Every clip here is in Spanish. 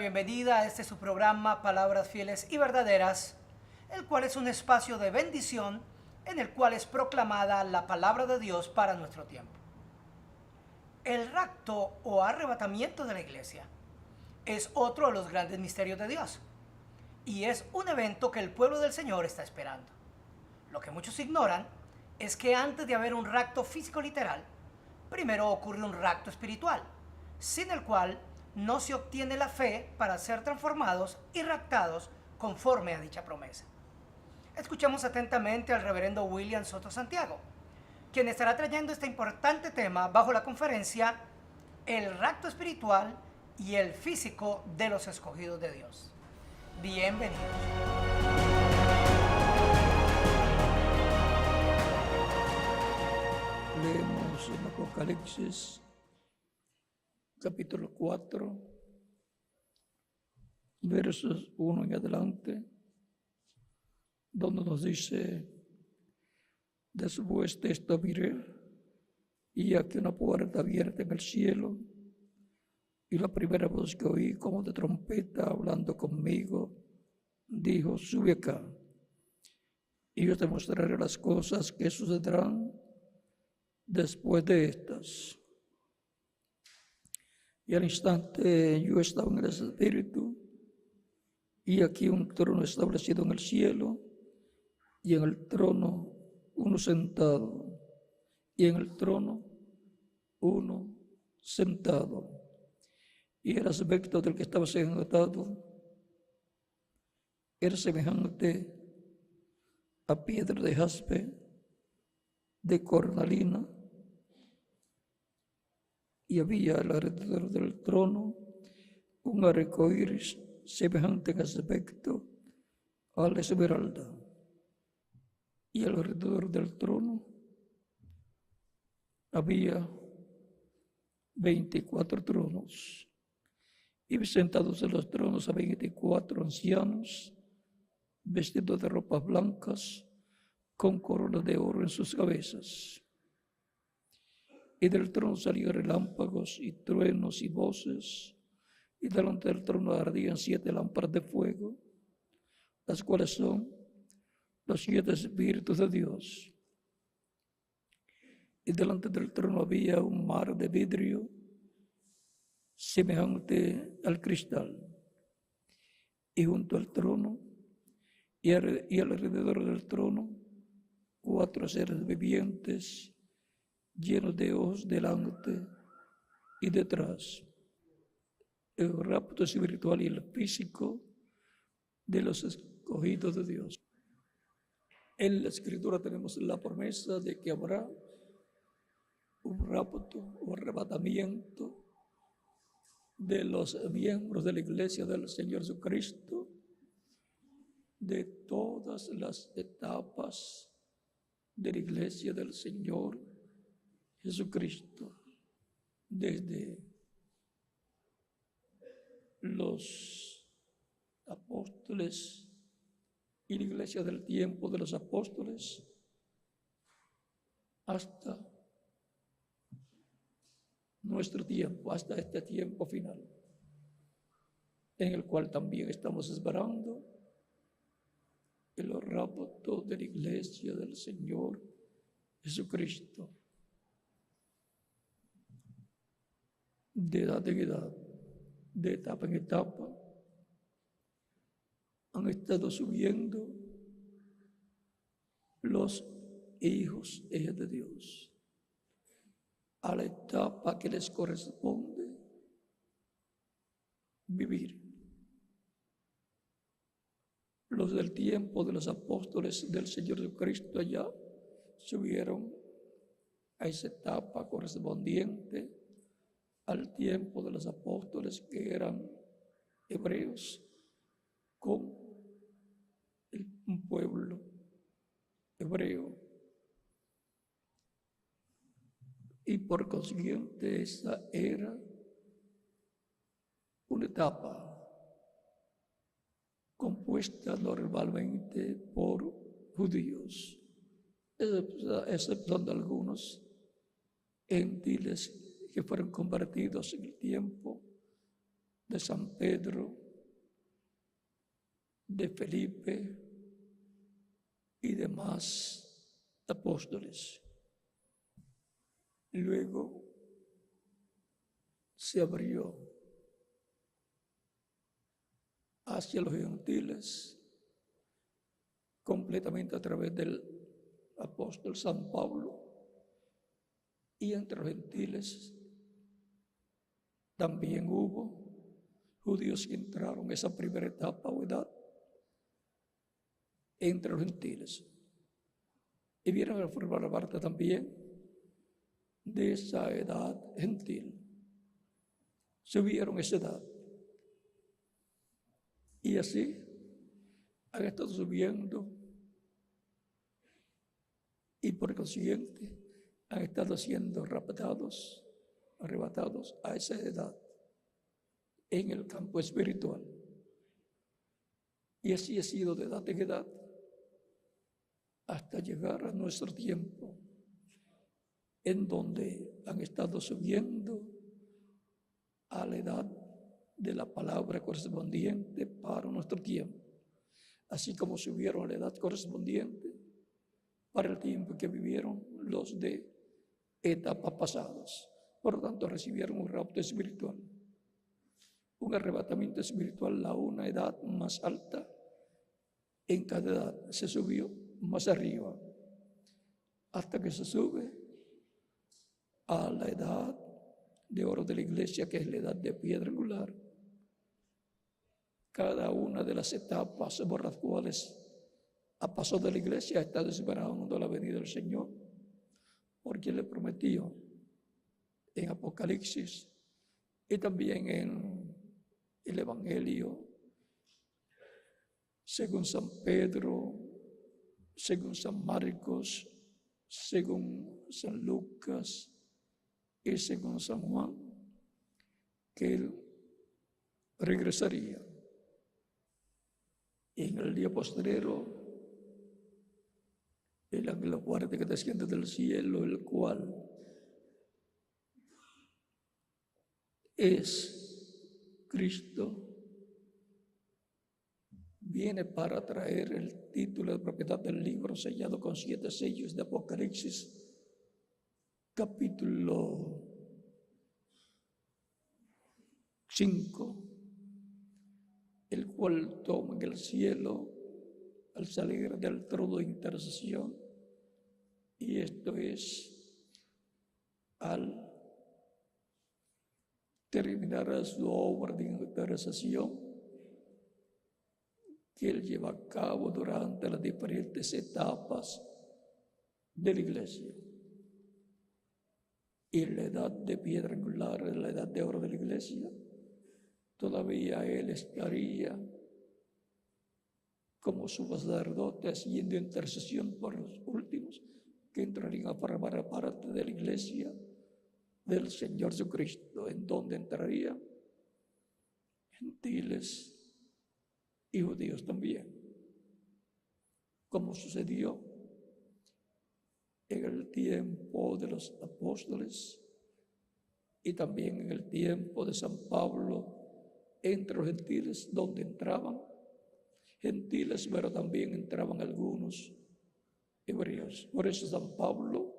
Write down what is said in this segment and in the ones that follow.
bienvenida a este su programa Palabras Fieles y Verdaderas, el cual es un espacio de bendición en el cual es proclamada la palabra de Dios para nuestro tiempo. El rapto o arrebatamiento de la iglesia es otro de los grandes misterios de Dios y es un evento que el pueblo del Señor está esperando. Lo que muchos ignoran es que antes de haber un rapto físico literal, primero ocurre un rapto espiritual, sin el cual no se obtiene la fe para ser transformados y raptados conforme a dicha promesa. Escuchemos atentamente al reverendo William Soto Santiago, quien estará trayendo este importante tema bajo la conferencia El rapto espiritual y el físico de los escogidos de Dios. Bienvenidos. Leemos en Apocalipsis capítulo 4, versos 1 en adelante, donde nos dice: después de esto miré, y aquí una puerta abierta en el cielo, y la primera voz que oí como de trompeta hablando conmigo, dijo: sube acá, y yo te mostraré las cosas que sucederán después de estas. Y al instante yo estaba en el Espíritu, y aquí un trono establecido en el cielo, y en el trono uno sentado, y en el trono uno sentado. Y el aspecto del que estaba sentado era semejante a piedra de jaspe, de cornalina, y había alrededor del trono un arcoíris semejante en aspecto a la esmeralda. Y alrededor del trono había 24 tronos, y sentados en los tronos a 24 ancianos, vestidos de ropas blancas, con coronas de oro en sus cabezas. Y del trono salían relámpagos y truenos y voces, y delante del trono ardían 7 lámparas de fuego, las cuales son los 7 espíritus de Dios. Y delante del trono había un mar de vidrio semejante al cristal. Y junto al trono y alrededor del trono 4 seres vivientes llenos de ojos delante y detrás. El rapto espiritual y el físico de los escogidos de Dios. En la Escritura tenemos la promesa de que habrá un rapto o arrebatamiento de los miembros de la iglesia del Señor Jesucristo, de todas las etapas de la iglesia del Señor Jesucristo, desde los apóstoles y la iglesia del tiempo de los apóstoles hasta nuestro tiempo, hasta este tiempo final, en el cual también estamos esperando el rapto de la iglesia del Señor Jesucristo. De edad en edad, de etapa en etapa, han estado subiendo los hijos de Dios a la etapa que les corresponde vivir. Los del tiempo de los apóstoles del Señor Jesucristo allá subieron a esa etapa correspondiente al tiempo de los apóstoles que eran hebreos, con un pueblo hebreo. Y por consiguiente esa era una etapa compuesta normalmente por judíos, exceptuando algunos gentiles que fueron convertidos en el tiempo de San Pedro, de Felipe y demás apóstoles. Luego se abrió hacia los gentiles completamente a través del apóstol San Pablo, y entre los gentiles también hubo judíos que entraron en esa primera etapa o edad entre los gentiles y vieron a formar parte también de esa edad gentil. Subieron esa edad y así han estado subiendo, y por consiguiente han estado siendo arrebatados a esa edad en el campo espiritual. Y así ha sido de edad en edad hasta llegar a nuestro tiempo, en donde han estado subiendo a la edad de la palabra correspondiente para nuestro tiempo, así como subieron a la edad correspondiente para el tiempo que vivieron los de etapas pasadas. Por lo tanto, recibieron un rapto espiritual, un arrebatamiento espiritual a una edad más alta. En cada edad se subió más arriba, hasta que se sube a la edad de oro de la iglesia, que es la edad de piedra angular. Cada una de las etapas por las cuales ha pasado de la iglesia está esperando la venida del Señor, porque le prometió en Apocalipsis y también en el Evangelio según San Pedro, según San Marcos, según San Lucas y según San Juan, que Él regresaría. Y en el día postrero, el ángel fuerte que desciende del cielo, el cual es Cristo, viene para traer el título de propiedad del libro sellado con 7 sellos de Apocalipsis, capítulo 5, el cual toma en el cielo al salir del trono de intercesión, y esto es al terminar su obra de intercesión que Él lleva a cabo durante las diferentes etapas de la iglesia. Y la edad de piedra angular, la edad de oro de la iglesia, todavía Él estaría como su sacerdote haciendo intercesión por los últimos que entrarían a formar parte de la iglesia del Señor Jesucristo, en donde entrarían gentiles y judíos también, como sucedió en el tiempo de los apóstoles y también en el tiempo de San Pablo, entre los gentiles, donde entraban gentiles, pero también entraban algunos hebreos. Por eso San Pablo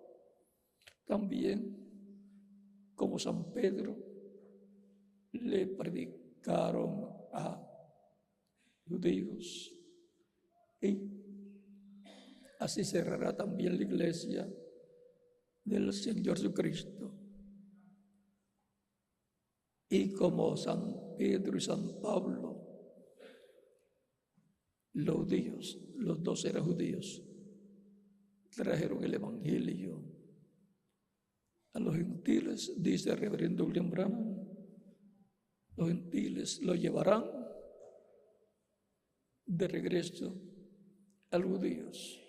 también, como San Pedro, le predicaron a judíos. Y así cerrará también la iglesia del Señor Jesucristo. Y como San Pedro y San Pablo, los judíos, los dos eran judíos, trajeron el Evangelio a los gentiles, dice el reverendo William Branham. Los gentiles lo llevarán de regreso a los judíos.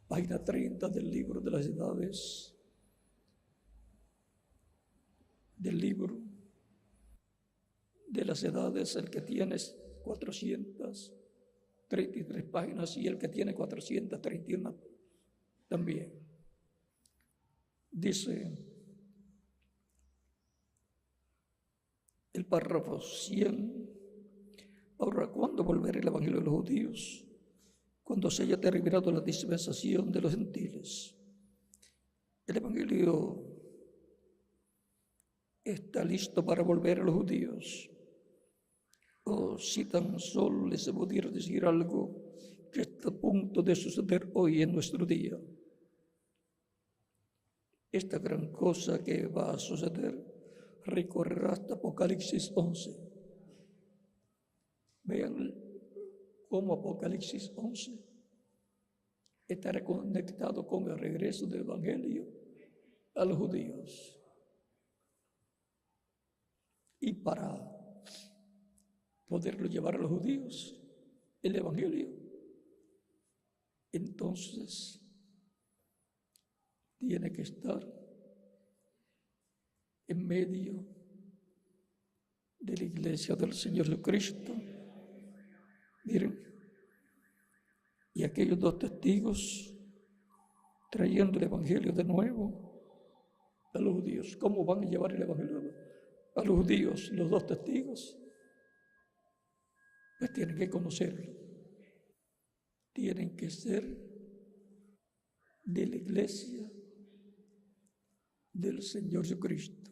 Página 30 del libro de las edades, del libro de las edades, el que tiene 433 páginas y el que tiene 431 también. Dice el párrafo 100. Ahora, ¿cuándo volverá el Evangelio de los judíos? Cuando se haya terminado la dispensación de los gentiles. El Evangelio está listo para volver a los judíos. O si tan solo les pudiera decir algo que está a punto de suceder hoy en nuestro día. Esta gran cosa que va a suceder recorrerá hasta Apocalipsis 11. Vean cómo Apocalipsis 11 estará conectado con el regreso del Evangelio a los judíos. Y para poderlo llevar a los judíos, el Evangelio, entonces tiene que estar en medio de la iglesia del Señor Jesucristo. Miren, y aquellos dos testigos trayendo el Evangelio de nuevo a los judíos. ¿Cómo van a llevar el Evangelio a los judíos, los dos testigos? Pues tienen que conocerlo. Tienen que ser de la iglesia del Señor Jesucristo.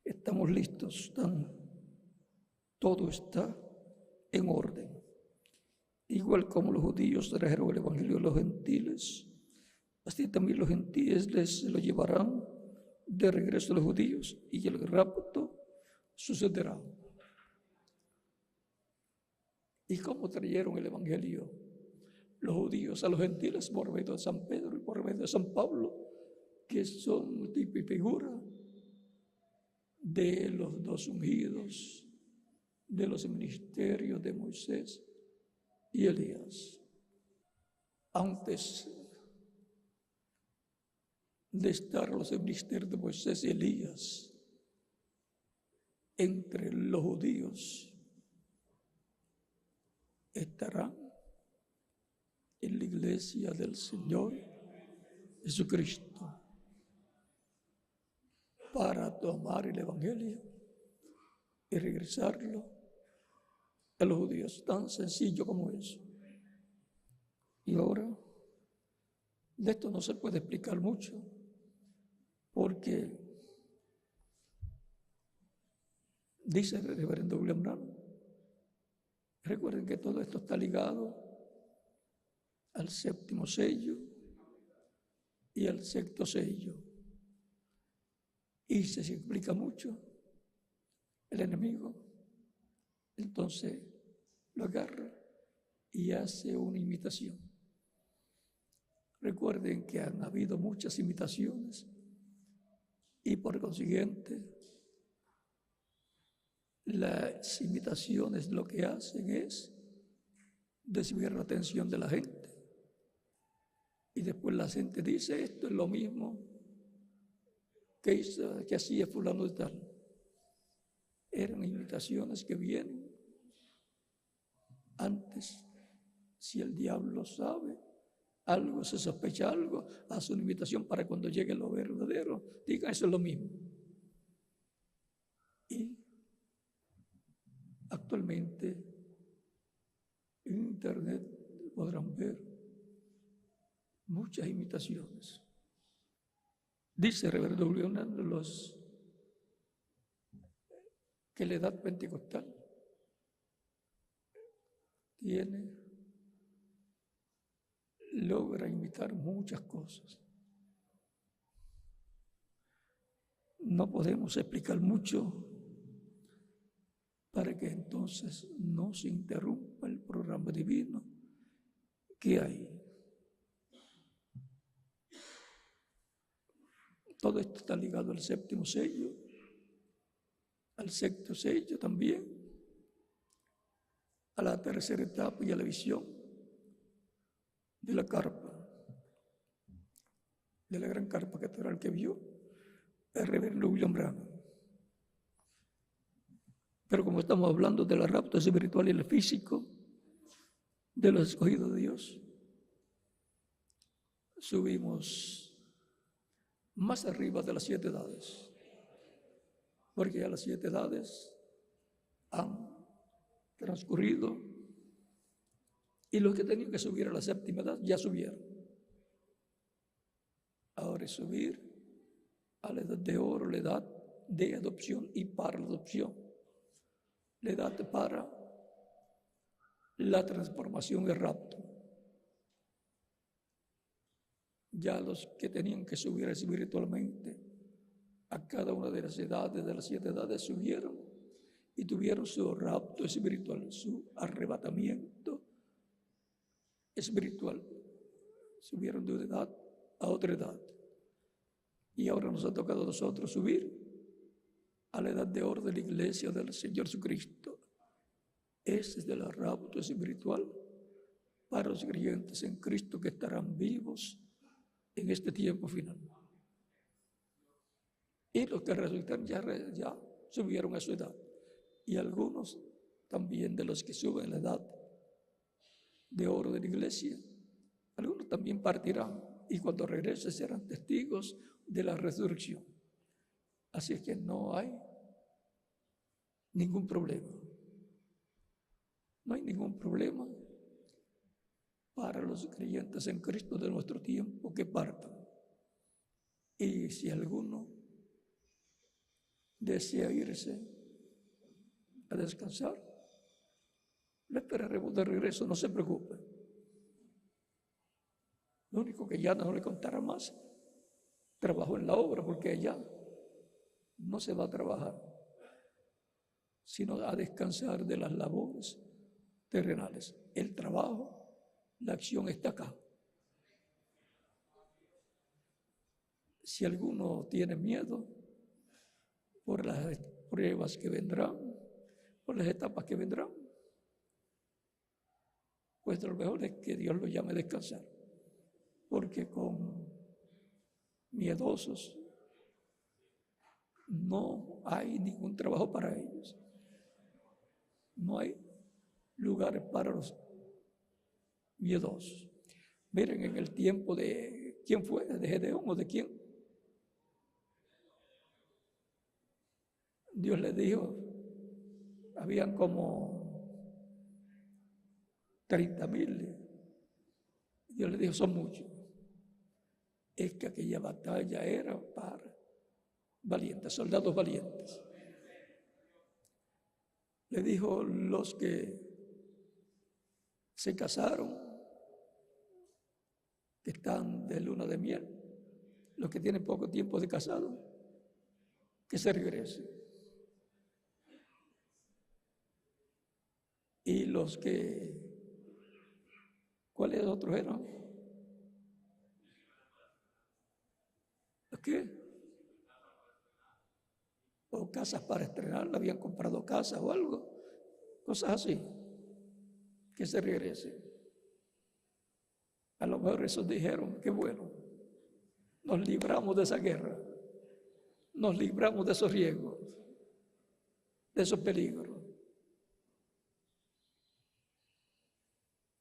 Estamos listos, todo está en orden. Igual como los judíos trajeron el Evangelio a los gentiles, así también los gentiles se lo llevarán de regreso a los judíos y el rapto sucederá. ¿Y cómo trajeron el Evangelio los judíos a los gentiles? Por medio de San Pedro y por medio de San Pablo, que son tipo y figura de los dos ungidos, de los ministerios de Moisés y Elías. Antes de estar los ministerios de Moisés y Elías entre los judíos, estarán en la iglesia del Señor Jesucristo para tomar el Evangelio y regresarlo a los judíos. Tan sencillo como eso. Y ahora, de esto no se puede explicar mucho, porque dice el reverendo William Branham, recuerden que todo esto está ligado al séptimo sello y al sexto sello. Y se explica mucho, el enemigo entonces lo agarra y hace una imitación. Recuerden que han habido muchas imitaciones y por consiguiente las imitaciones lo que hacen es desviar la atención de la gente. Y después la gente dice, esto es lo mismo que hacía fulano de tal. Eran imitaciones que vienen antes. Si el diablo sabe algo, se sospecha algo, hace una imitación para cuando llegue lo verdadero, diga eso es lo mismo. Y actualmente en internet podrán ver muchas imitaciones. Dice el reverendo Julián que la edad pentecostal logra imitar muchas cosas. No podemos explicar mucho para que entonces no se interrumpa el programa divino que hay. Todo esto está ligado al séptimo sello, al sexto sello también, a la tercera etapa y a la visión de la carpa, de la gran carpa catedral que vio el reverendo William Branham. Pero como estamos hablando de la rapto espiritual y el físico de los escogidos de Dios, subimos más arriba de las 7 edades. porque ya las 7 edades han transcurrido y los que tenían que subir a la 7ª edad ya subieron. Ahora es subir a la edad de oro, la edad de adopción y para la adopción, la edad para la transformación y el rapto. Ya los que tenían que subir espiritualmente a cada una de las edades, de las 7 edades, subieron y tuvieron su rapto espiritual, su arrebatamiento espiritual. Subieron de una edad a otra edad. Y ahora nos ha tocado a nosotros subir a la edad de oro de la iglesia del Señor Jesucristo. Ese es el rapto espiritual para los creyentes en Cristo que estarán vivos en este tiempo final. Y los que resucitan ya subieron a su edad. Y algunos también de los que suben a la edad de oro de la iglesia, algunos también partirán y cuando regresen serán testigos de la resurrección. Así es que no hay ningún problema. No hay ningún problema para los creyentes en Cristo de nuestro tiempo que partan. Y si alguno desea irse a descansar, le esperaremos de regreso, no se preocupe. Lo único que ya no le contará más, trabajo en la obra, porque allá no se va a trabajar, sino a descansar de las labores terrenales. El trabajo, la acción está acá. Si alguno tiene miedo por las pruebas que vendrán, por las etapas que vendrán, pues lo mejor es que Dios lo llame a descansar, porque con miedosos no hay ningún trabajo para ellos. No hay lugares para los miedosos. Miren, en el tiempo de, ¿quién fue? ¿De Gedeón o de quién? Dios le dijo, habían como 30,000. Dios le dijo, son muchos. Es que aquella batalla era para valientes, soldados valientes. Le dijo, los que se casaron, que están de luna de miel, los que tienen poco tiempo de casado, que se regresen. Y los que, ¿cuáles otros eran? ¿Los qué? O casas para estrenar, habían comprado casas o algo, cosas así, que se regresen. A lo mejor esos dijeron, qué bueno, nos libramos de esa guerra, nos libramos de esos riesgos, de esos peligros.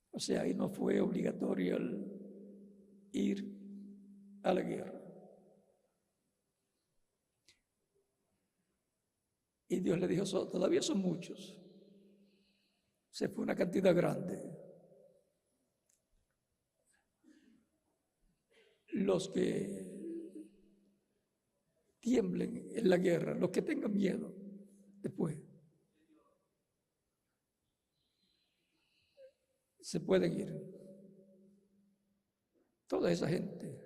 O sea, ahí no fue obligatorio el ir a la guerra. Y Dios le dijo, todavía son muchos. Se fue una cantidad grande. Los que tiemblen en la guerra, los que tengan miedo después, se pueden ir. Toda esa gente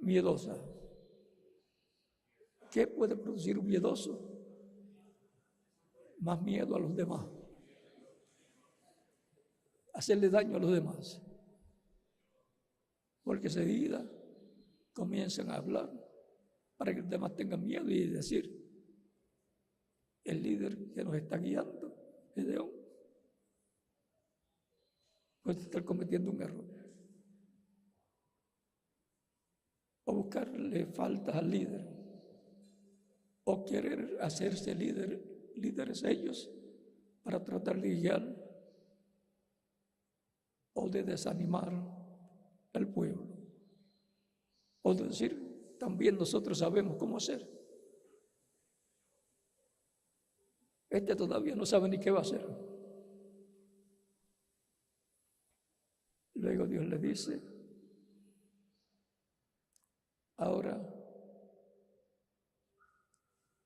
miedosa. ¿Qué puede producir un miedoso? Más miedo a los demás. Hacerle daño a los demás. Porque enseguida comienzan a hablar para que los demás tengan miedo y decir, el líder que nos está guiando, Gedeón, puede estar cometiendo un error. O buscarle faltas al líder. O querer hacerse líderes ellos para tratar de guiar o de desanimar al pueblo. O de decir, también nosotros sabemos cómo hacer. Este todavía no sabe ni qué va a hacer. Luego Dios le dice, ahora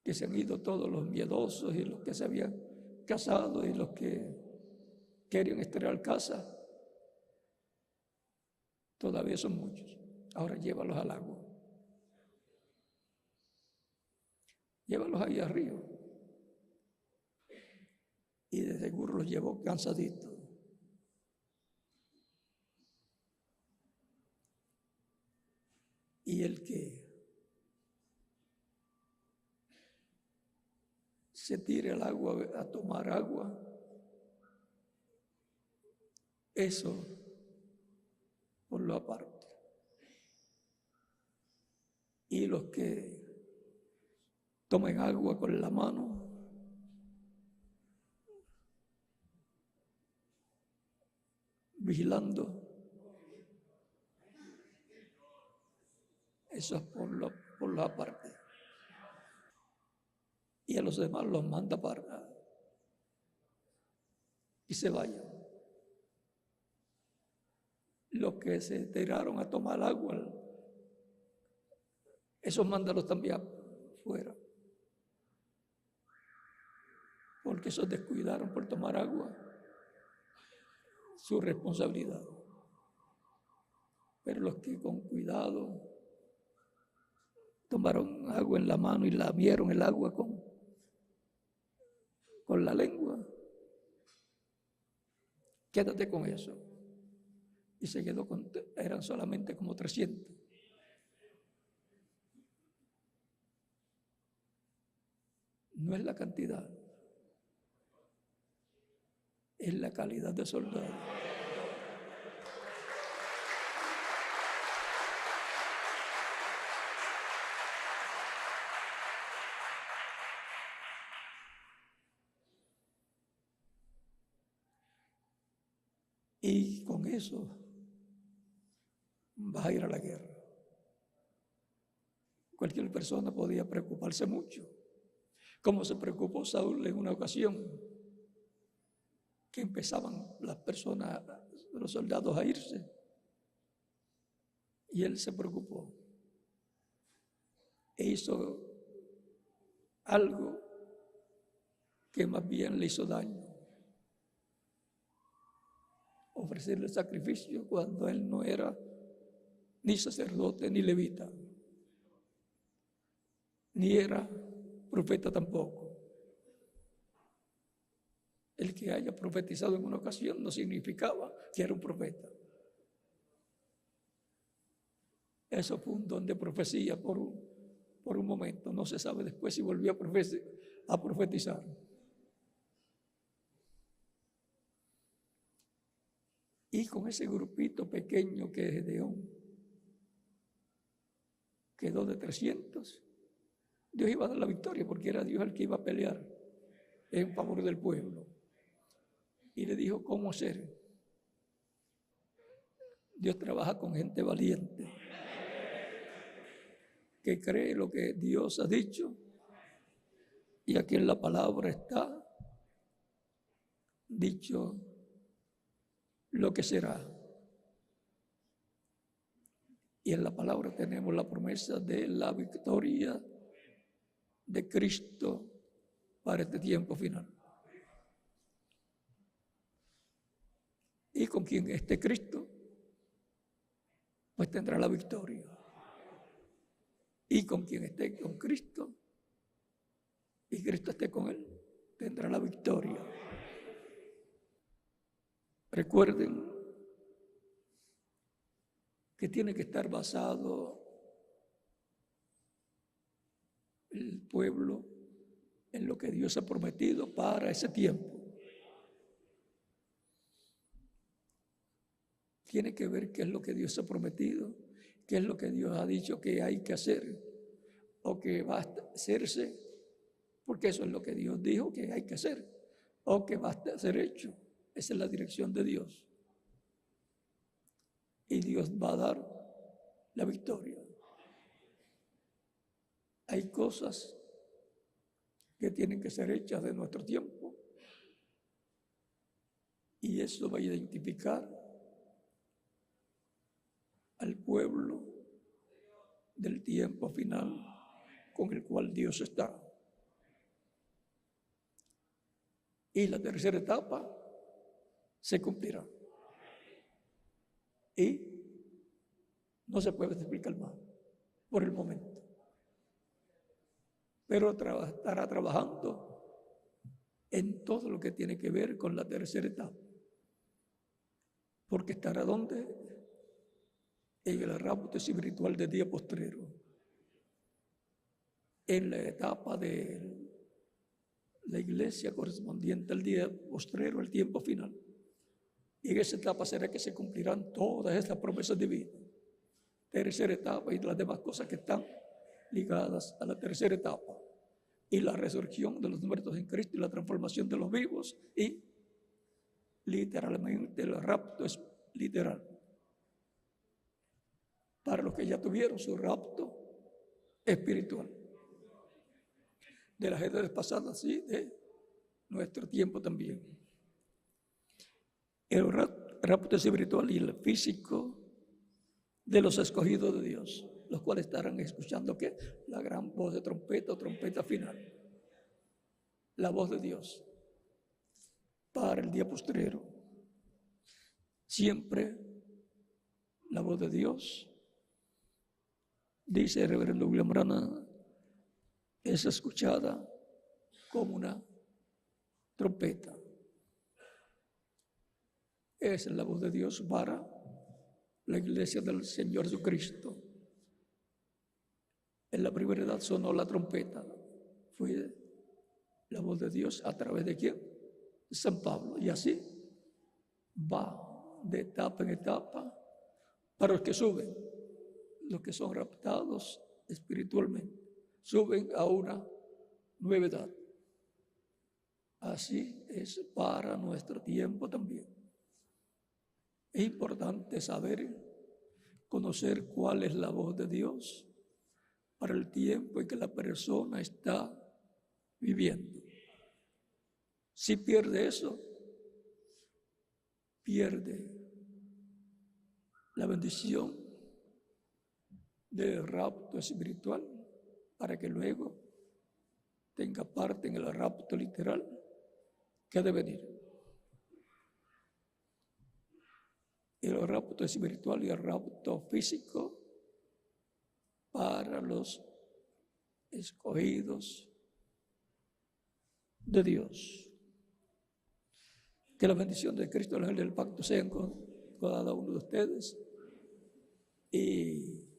que se han ido todos los miedosos y los que se habían casado y los que querían estrenar casa, todavía son muchos. Ahora llévalos al agua. Llévalos ahí al río. Y de seguro los llevó cansaditos. Y el que se tire al agua a tomar agua, eso por lo aparte. Y los que tomen agua con la mano, vigilando, eso es por lo aparte. Y a los demás los manda para y se vayan. Los que se tiraron a tomar agua, esos mándalos también fuera. Porque esos descuidaron por tomar agua, su responsabilidad. Pero los que con cuidado tomaron agua en la mano y lamieron el agua con la lengua, quédate con eso. Y se quedó eran solamente como 300. No es la cantidad, es la calidad de soldados. Y con eso vas a ir a la guerra. Cualquier persona podía preocuparse mucho, como se preocupó Saúl en una ocasión, que empezaban las personas, los soldados a irse, y él se preocupó e hizo algo que más bien le hizo daño. Ofrecerle sacrificio cuando él no era ni sacerdote ni levita, ni era profeta tampoco. El que haya profetizado en una ocasión no significaba que era un profeta. Eso fue un don de profecía por un momento. No se sabe después si volvió a profetizar. Y con ese grupito pequeño que Gedeón quedó de 300, Dios iba a dar la victoria porque era Dios el que iba a pelear en favor del pueblo. Y le dijo cómo hacer. Dios trabaja con gente valiente, que cree lo que Dios ha dicho, y aquí en la palabra está dicho lo que será. Y en la palabra tenemos la promesa de la victoria de Cristo para este tiempo final. Y con quien esté Cristo, pues tendrá la victoria. Y con quien esté con Cristo, y Cristo esté con él, tendrá la victoria. Recuerden que tiene que estar basado el pueblo en lo que Dios ha prometido para ese tiempo. Tiene que ver qué es lo que Dios ha prometido, qué es lo que Dios ha dicho que hay que hacer o que va a hacerse, porque eso es lo que Dios dijo que hay que hacer o que va a ser hecho. Esa es la dirección de Dios. Y Dios va a dar la victoria. Hay cosas que tienen que ser hechas de nuestro tiempo. Y eso va a identificar al pueblo del tiempo final con el cual Dios está. Y la tercera etapa se cumplirá. Y no se puede explicar más por el momento. Pero estará trabajando en todo lo que tiene que ver con la tercera etapa. Porque estará ¿dónde? En el rapto espiritual del día postrero. En la etapa de la iglesia correspondiente al día postrero, el tiempo final. Y en esa etapa será que se cumplirán todas estas promesas divinas. Tercera etapa y las demás cosas que están ligadas a la tercera etapa. Y la resurrección de los muertos en Cristo y la transformación de los vivos. Y literalmente el rapto es literal. Para los que ya tuvieron su rapto espiritual. De las edades pasadas, sí, de nuestro tiempo también. El rapto espiritual y el físico de los escogidos de Dios, los cuales estarán escuchando ¿qué? La gran voz de trompeta o trompeta final. La voz de Dios para el día postrero. Siempre la voz de Dios, dice el reverendo William Branham, es escuchada como una trompeta. Es la voz de Dios para la iglesia del Señor Jesucristo. En la primera edad sonó la trompeta. Fue la voz de Dios a través de ¿quién? San Pablo. Y así va de etapa en etapa para los que suben, los que son raptados espiritualmente, suben a una nueva edad. Así es para nuestro tiempo también. Es importante saber, conocer cuál es la voz de Dios para el tiempo en que la persona está viviendo. Si pierde eso, pierde la bendición del rapto espiritual para que luego tenga parte en el rapto literal que ha de venir. El rapto espiritual y el rapto físico para los escogidos de Dios. Que la bendición de Cristo, el ángel del pacto, sean con cada uno de ustedes y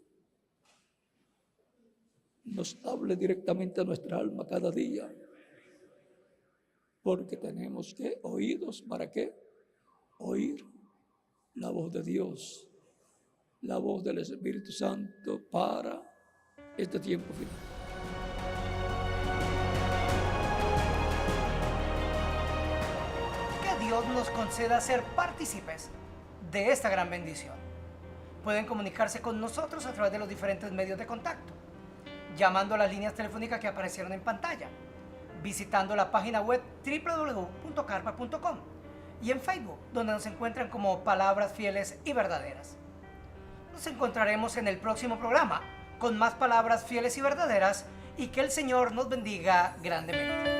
nos hable directamente a nuestra alma cada día, porque tenemos que oídos, ¿para qué? Oír la voz de Dios, la voz del Espíritu Santo para este tiempo final. Que Dios nos conceda ser partícipes de esta gran bendición. Pueden comunicarse con nosotros a través de los diferentes medios de contacto, llamando a las líneas telefónicas que aparecieron en pantalla, visitando la página web www.carpa.com y en Facebook, donde nos encuentran como Palabras Fieles y Verdaderas. Nos encontraremos en el próximo programa con más palabras fieles y verdaderas, y que el Señor nos bendiga grandemente.